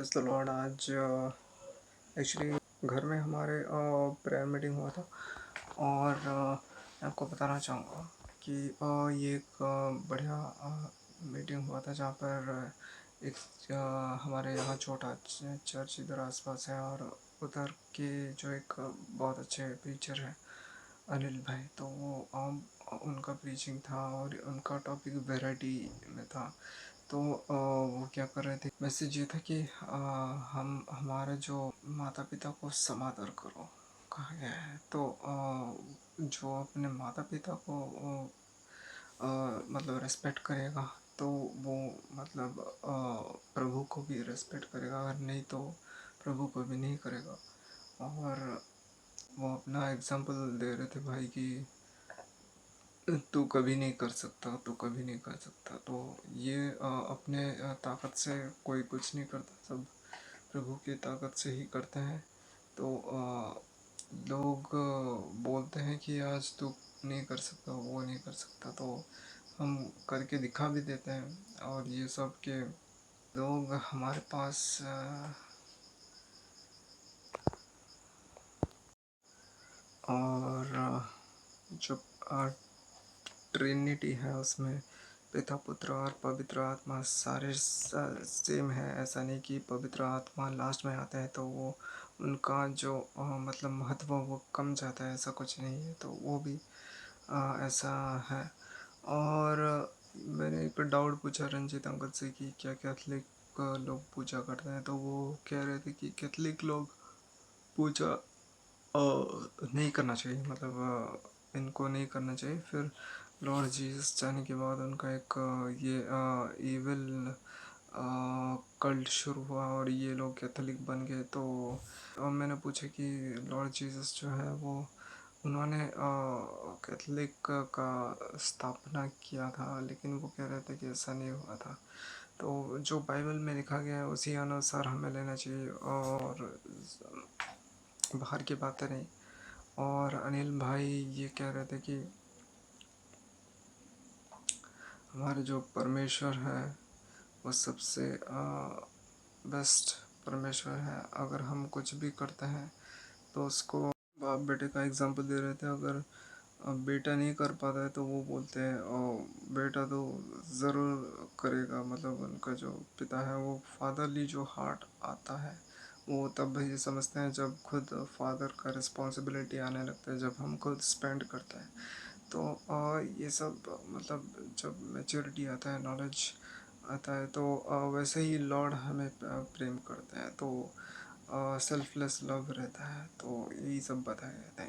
Praise the Lord. आज actually घर में हमारे प्रेयर मीटिंग हुआ था और मैं आपको बताना चाहूँगा कि ये एक बढ़िया मीटिंग हुआ था जहाँ पर एक हमारे यहाँ छोटा चर्च इधर आसपास है और उधर के जो एक बहुत अच्छे प्रीचर हैं अनिल भाई, तो वो उनका प्रीचिंग था और उनका टॉपिक वैरायटी में था। तो वो क्या कर रहे थे, मैसेज ये था कि हम हमारे जो माता पिता को समादर करो कहा गया है। तो जो अपने माता पिता को मतलब रेस्पेक्ट करेगा तो वो मतलब प्रभु को भी रेस्पेक्ट करेगा, अगर नहीं तो प्रभु को भी नहीं करेगा। और वो अपना एग्जाम्पल दे रहे थे भाई कि तू कभी नहीं कर सकता, तू कभी नहीं कर सकता। तो ये अपने ताकत से कोई कुछ नहीं करता, सब प्रभु की ताकत से ही करते हैं। तो लोग बोलते हैं कि आज तू नहीं कर सकता, वो नहीं कर सकता, तो हम करके दिखा भी देते हैं। और ये सब के लोग हमारे पास और जो ट्रिनिटी है उसमें पिता पुत्र और पवित्र आत्मा सारे सेम है। ऐसा नहीं कि पवित्र आत्मा लास्ट में आते हैं तो वो उनका जो मतलब महत्व वो कम जाता है, ऐसा कुछ नहीं है। तो वो भी ऐसा है। और मैंने एक डाउट पूछा रंजीत अंकल से कि क्या कैथलिक लोग पूजा करते हैं, तो वो कह रहे थे कि कैथलिक लोग पूजा नहीं करना चाहिए, मतलब इनको नहीं करना चाहिए। फिर लॉर्ड जीसस जाने के बाद उनका एक ये इविल कल्ट शुरू हुआ और ये लोग कैथोलिक बन गए। तो मैंने पूछा कि लॉर्ड जीसस जो है वो उन्होंने कैथोलिक का स्थापना किया था, लेकिन वो कह रहे थे कि ऐसा नहीं हुआ था। तो जो बाइबल में लिखा गया है उसी अनुसार हमें लेना चाहिए और बाहर की बातें नहीं। और अनिल भाई ये कह रहे थे कि हमारे जो परमेश्वर है वो सबसे बेस्ट परमेश्वर है। अगर हम कुछ भी करते हैं तो उसको बाप बेटे का एग्जांपल दे रहे थे। अगर बेटा नहीं कर पाता है तो वो बोलते हैं और बेटा तो ज़रूर करेगा, मतलब उनका जो पिता है वो फादरली जो हार्ट आता है वो तब भी समझते हैं जब खुद फादर का रिस्पॉन्सिबिलिटी आने लगता है, जब हम खुद स्पेंड करते हैं। तो ये सब मतलब जब मैच्योरिटी आता है, नॉलेज आता है, तो वैसे ही लॉर्ड हमें प्रेम करते हैं। तो सेल्फलेस लव रहता है। तो यही सब बताया जाता है।